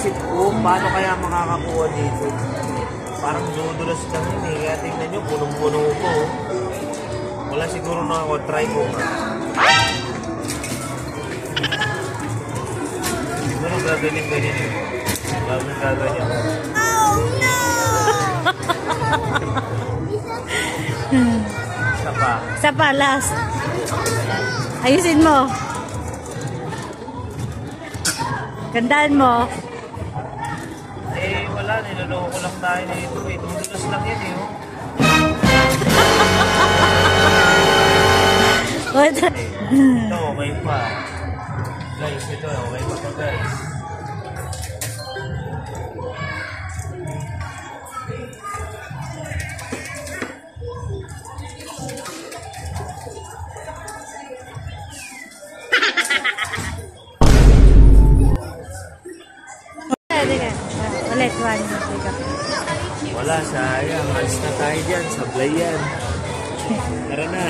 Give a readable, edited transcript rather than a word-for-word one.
iniisip ko, paano kaya makakakuha dito? Parang dudulas lang yun eh. Kaya tingnan nyo, punong-puno ko. Wala siguro na ako. Try ko nga. Siguro gagaling-galing yun. Gagaling-gaganyan. Oh no! Isa pa. Isa pa, last. Ayusin mo. Gandaan mo. Eh, wala. Niloloko lang tayo nito. Dudulas lang yan eh. Ito, okay pa. Guys, ito, okay pa pa guys. Ulit, one. Wala, sayang. Alis na tayo dyan. Sablay yan. Tara na.